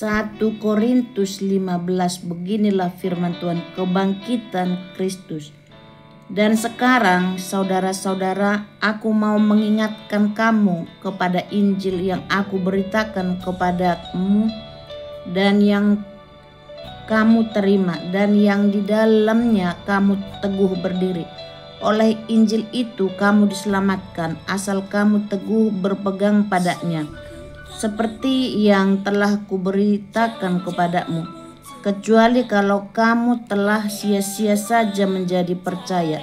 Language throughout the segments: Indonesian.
1 Korintus 15, beginilah firman Tuhan, kebangkitan Kristus. Dan sekarang saudara-saudara, aku mau mengingatkan kamu kepada Injil yang aku beritakan kepadamu dan yang kamu terima dan yang di dalamnya kamu teguh berdiri. Oleh Injil itu kamu diselamatkan asal kamu teguh berpegang padanya, seperti yang telah kuberitakan kepadamu, kecuali kalau kamu telah sia-sia saja menjadi percaya.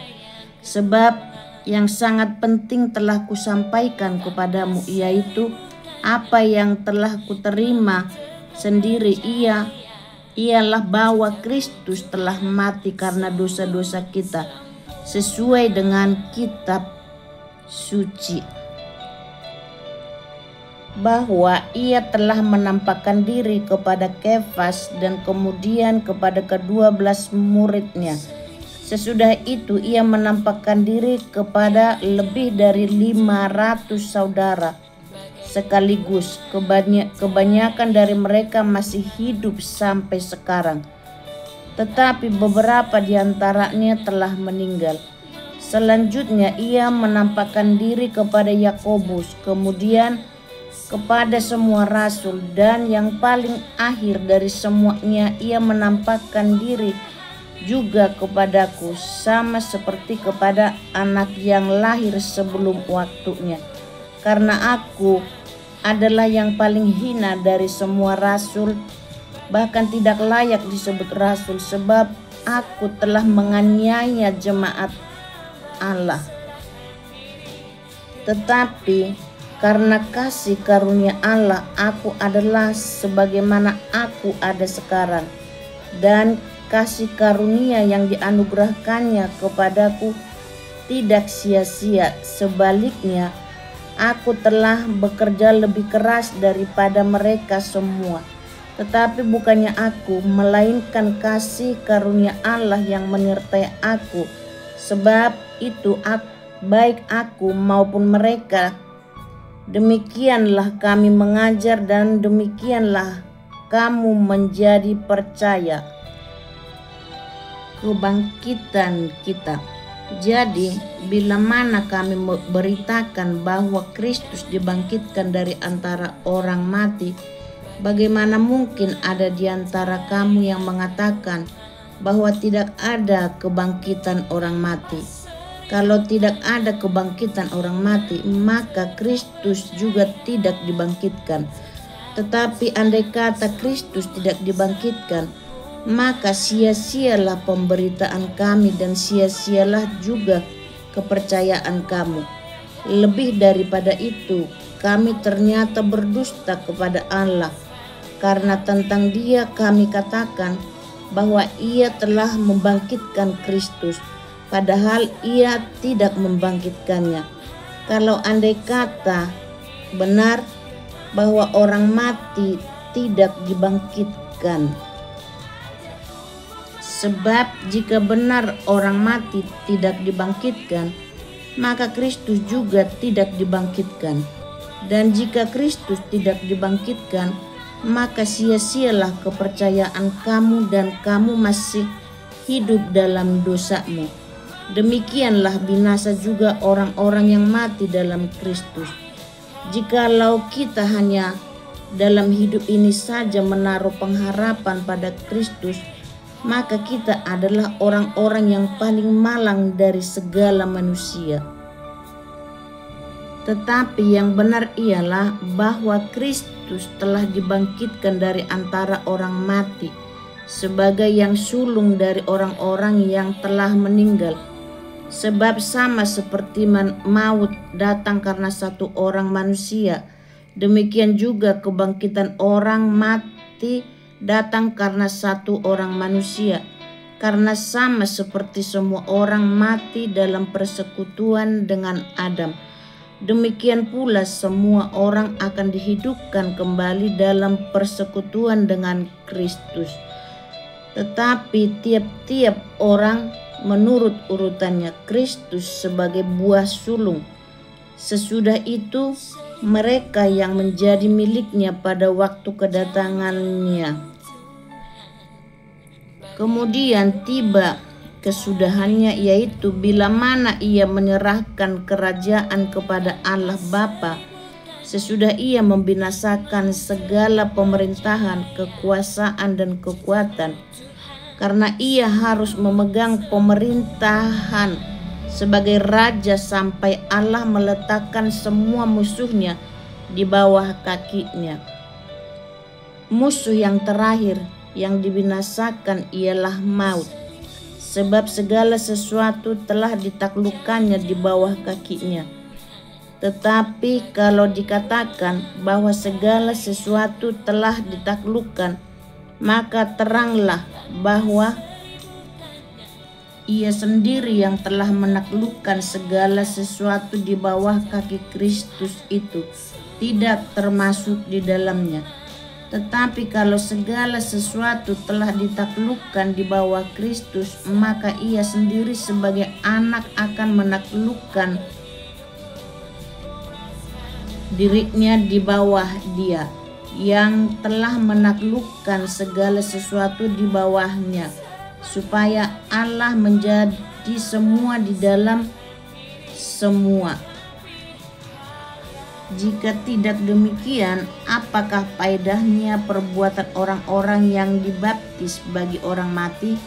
Sebab yang sangat penting telah kusampaikan kepadamu, yaitu apa yang telah kuterima sendiri, ialah bahwa Kristus telah mati karena dosa-dosa kita sesuai dengan kitab suci, bahwa ia telah menampakkan diri kepada Kefas dan kemudian kepada ke-12 muridnya. Sesudah itu ia menampakkan diri kepada lebih dari 500 saudara sekaligus. Kebanyakan dari mereka masih hidup sampai sekarang, tetapi beberapa di antaranya telah meninggal. Selanjutnya ia menampakkan diri kepada Yakobus, kemudian kepada semua rasul, dan yang paling akhir dari semuanya ia menampakkan diri juga kepadaku, sama seperti kepada anak yang lahir sebelum waktunya. Karena aku adalah yang paling hina dari semua rasul, bahkan tidak layak disebut rasul, sebab aku telah menganiaya jemaat Allah. Tetapi karena kasih karunia Allah, aku adalah sebagaimana aku ada sekarang, dan kasih karunia yang dianugerahkannya kepadaku tidak sia-sia. Sebaliknya, aku telah bekerja lebih keras daripada mereka semua. Tetapi bukannya aku, melainkan kasih karunia Allah yang menyertai aku. Sebab itu baik aku maupun mereka, demikianlah kami mengajar dan demikianlah kamu menjadi percaya. Kebangkitan kita. Jadi bila mana kami beritakan bahwa Kristus dibangkitkan dari antara orang mati, bagaimana mungkin ada di antara kamu yang mengatakan bahwa tidak ada kebangkitan orang mati? Kalau tidak ada kebangkitan orang mati, maka Kristus juga tidak dibangkitkan. Tetapi andai kata Kristus tidak dibangkitkan, maka sia-sialah pemberitaan kami dan sia-sialah juga kepercayaan kamu. Lebih daripada itu, kami ternyata berdusta kepada Allah, karena tentang Dia kami katakan bahwa Ia telah membangkitkan Kristus, padahal Ia tidak membangkitkannya. Kalau andai kata benar bahwa orang mati tidak dibangkitkan. Sebab jika benar orang mati tidak dibangkitkan, maka Kristus juga tidak dibangkitkan. Dan jika Kristus tidak dibangkitkan, maka sia-sialah kepercayaan kamu dan kamu masih hidup dalam dosamu. Demikianlah binasa juga orang-orang yang mati dalam Kristus. Jikalau kita hanya dalam hidup ini saja menaruh pengharapan pada Kristus, maka kita adalah orang-orang yang paling malang dari segala manusia. Tetapi yang benar ialah bahwa Kristus telah dibangkitkan dari antara orang mati sebagai yang sulung dari orang-orang yang telah meninggal. Sebab sama seperti maut datang karena satu orang manusia, demikian juga kebangkitan orang mati datang karena satu orang manusia. Karena sama seperti semua orang mati dalam persekutuan dengan Adam, demikian pula semua orang akan dihidupkan kembali dalam persekutuan dengan Kristus. Tetapi tiap-tiap orang menurut urutannya, Kristus sebagai buah sulung, sesudah itu mereka yang menjadi miliknya pada waktu kedatangannya. Kemudian tiba kesudahannya, yaitu bila mana ia menyerahkan kerajaan kepada Allah Bapa, sesudah ia membinasakan segala pemerintahan, kekuasaan, dan kekuatan, karena ia harus memegang pemerintahan sebagai raja sampai Allah meletakkan semua musuhnya di bawah kakinya. Musuh yang terakhir yang dibinasakan ialah maut, sebab segala sesuatu telah ditaklukkannya di bawah kakinya. Tetapi kalau dikatakan bahwa segala sesuatu telah ditaklukkan, maka teranglah bahwa ia sendiri yang telah menaklukkan segala sesuatu di bawah kaki Kristus itu tidak termasuk di dalamnya. Tetapi kalau segala sesuatu telah ditaklukkan di bawah Kristus, maka ia sendiri sebagai anak akan menaklukkan dirinya di bawah Dia yang telah menaklukkan segala sesuatu di bawahnya, supaya Allah menjadi semua di dalam semua. Jika tidak demikian, apakah faedahnya perbuatan orang-orang yang dibaptis bagi orang mati?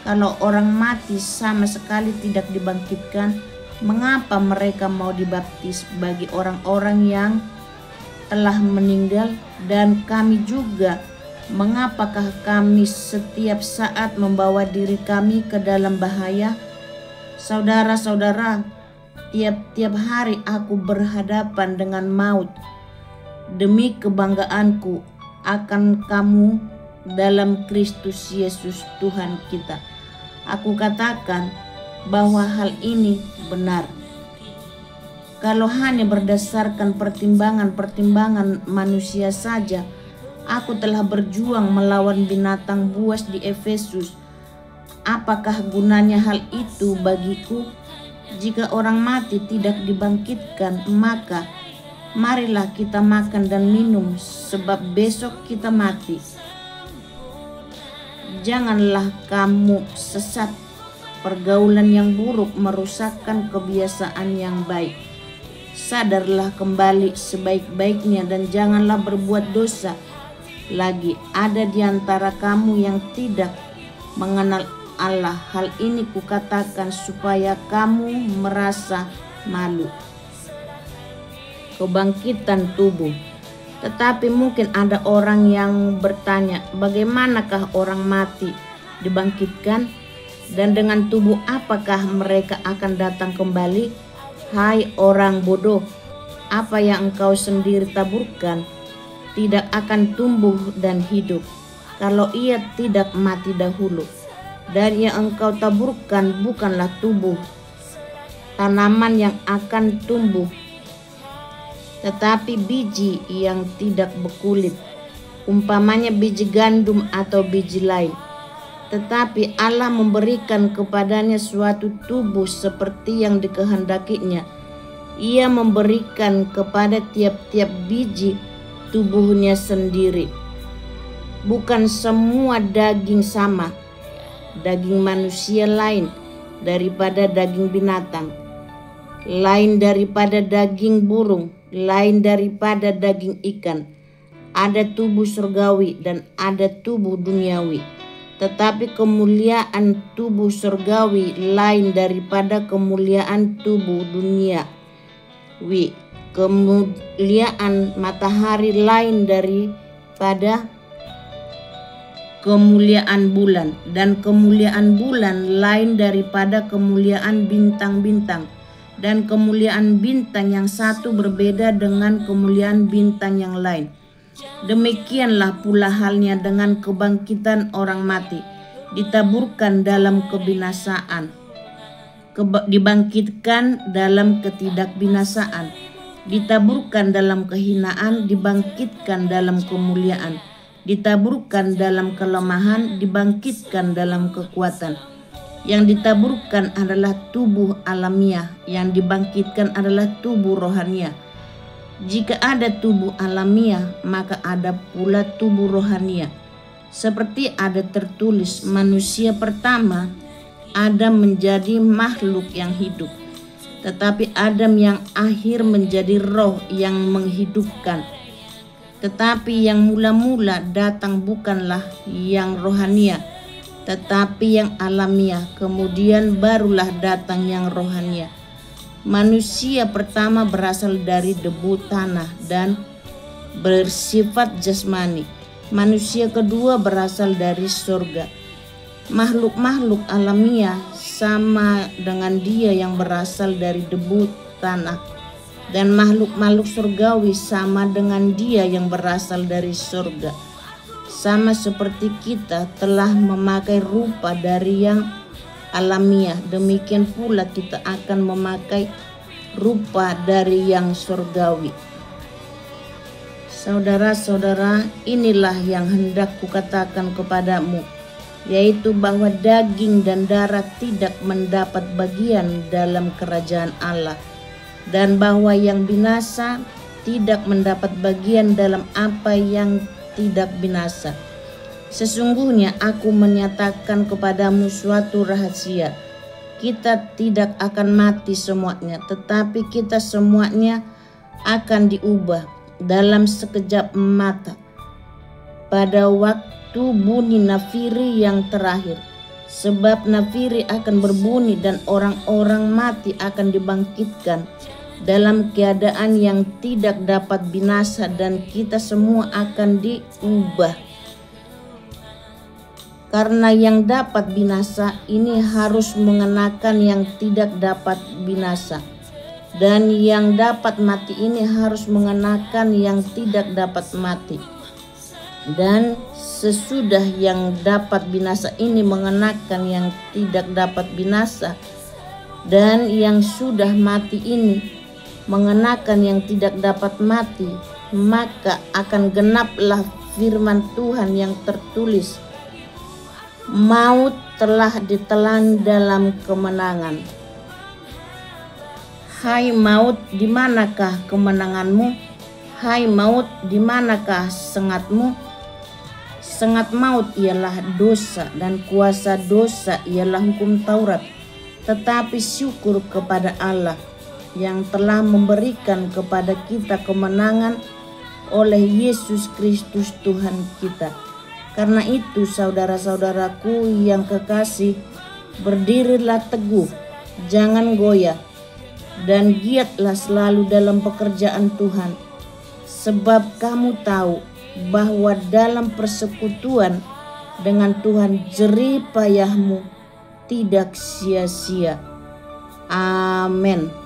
Kalau orang mati sama sekali tidak dibangkitkan, mengapa mereka mau dibaptis bagi orang-orang yang telah meninggal? Dan kami juga, mengapakah kami setiap saat membawa diri kami ke dalam bahaya? Saudara-saudara, tiap-tiap hari aku berhadapan dengan maut demi kebanggaanku akan kamu dalam Kristus Yesus Tuhan kita. Aku katakan bahwa hal ini benar. Kalau hanya berdasarkan pertimbangan-pertimbangan manusia saja, aku telah berjuang melawan binatang buas di Efesus. Apakah gunanya hal itu bagiku? Jika orang mati tidak dibangkitkan, maka marilah kita makan dan minum, sebab besok kita mati. Janganlah kamu sesat. Pergaulan yang buruk merusakkan kebiasaan yang baik. Sadarlah kembali sebaik-baiknya dan janganlah berbuat dosa lagi. Ada di antara kamu yang tidak mengenal Allah. Hal ini kukatakan supaya kamu merasa malu. Kebangkitan tubuh. Tetapi mungkin ada orang yang bertanya, bagaimanakah orang mati dibangkitkan? Dan dengan tubuh apakah mereka akan datang kembali? Hai orang bodoh, apa yang engkau sendiri taburkan tidak akan tumbuh dan hidup kalau ia tidak mati dahulu. Dan yang engkau taburkan bukanlah tubuh tanaman yang akan tumbuh, tetapi biji yang tidak berkulit, umpamanya biji gandum atau biji lain. Tetapi Allah memberikan kepadanya suatu tubuh seperti yang dikehendakinya. Ia memberikan kepada tiap-tiap biji tubuhnya sendiri. Bukan semua daging sama. Daging manusia lain daripada daging binatang, lain daripada daging burung, lain daripada daging ikan. Ada tubuh surgawi dan ada tubuh duniawi. Tetapi kemuliaan tubuh surgawi lain daripada kemuliaan tubuh duniawi. Kemuliaan matahari lain daripada kemuliaan bulan, dan kemuliaan bulan lain daripada kemuliaan bintang-bintang, dan kemuliaan bintang yang satu berbeda dengan kemuliaan bintang yang lain. Demikianlah pula halnya dengan kebangkitan orang mati. Ditaburkan dalam kebinasaan, dibangkitkan dalam ketidakbinasaan. Ditaburkan dalam kehinaan, dibangkitkan dalam kemuliaan. Ditaburkan dalam kelemahan, dibangkitkan dalam kekuatan. Yang ditaburkan adalah tubuh alamiah, yang dibangkitkan adalah tubuh rohania. Jika ada tubuh alamiah, maka ada pula tubuh rohania. Seperti ada tertulis, manusia pertama Adam menjadi makhluk yang hidup, tetapi Adam yang akhir menjadi roh yang menghidupkan. Tetapi yang mula-mula datang bukanlah yang rohania, tetapi yang alamiah, kemudian barulah datang yang rohania. Manusia pertama berasal dari debu tanah dan bersifat jasmani. Manusia kedua berasal dari surga. Makhluk-makhluk alamiah sama dengan dia yang berasal dari debu tanah, dan makhluk-makhluk surgawi sama dengan dia yang berasal dari surga. Sama seperti kita telah memakai rupa dari yang alamiah, demikian pula kita akan memakai rupa dari yang surgawi. Saudara-saudara, inilah yang hendak kukatakan kepadamu, yaitu bahwa daging dan darah tidak mendapat bagian dalam kerajaan Allah, dan bahwa yang binasa tidak mendapat bagian dalam apa yang tidak binasa. Sesungguhnya aku menyatakan kepadamu suatu rahasia. Kita tidak akan mati semuanya, tetapi kita semuanya akan diubah dalam sekejap mata, pada waktu bunyi nafiri yang terakhir. Sebab nafiri akan berbunyi dan orang-orang mati akan dibangkitkan dalam keadaan yang tidak dapat binasa, dan kita semua akan diubah. Karena yang dapat binasa ini harus mengenakan yang tidak dapat binasa, dan yang dapat mati ini harus mengenakan yang tidak dapat mati. Dan sesudah yang dapat binasa ini mengenakan yang tidak dapat binasa, dan yang sudah mati ini mengenakan yang tidak dapat mati, maka akan genaplah firman Tuhan yang tertulis, maut telah ditelan dalam kemenangan. Hai maut, di manakah kemenanganmu? Hai maut, di manakah sengatmu? Sengat maut ialah dosa, dan kuasa dosa ialah hukum Taurat. Tetapi syukur kepada Allah yang telah memberikan kepada kita kemenangan oleh Yesus Kristus Tuhan kita. Karena itu saudara-saudaraku yang kekasih, berdirilah teguh, jangan goyah, dan giatlah selalu dalam pekerjaan Tuhan. Sebab kamu tahu bahwa dalam persekutuan dengan Tuhan jerih payahmu tidak sia-sia. Amin.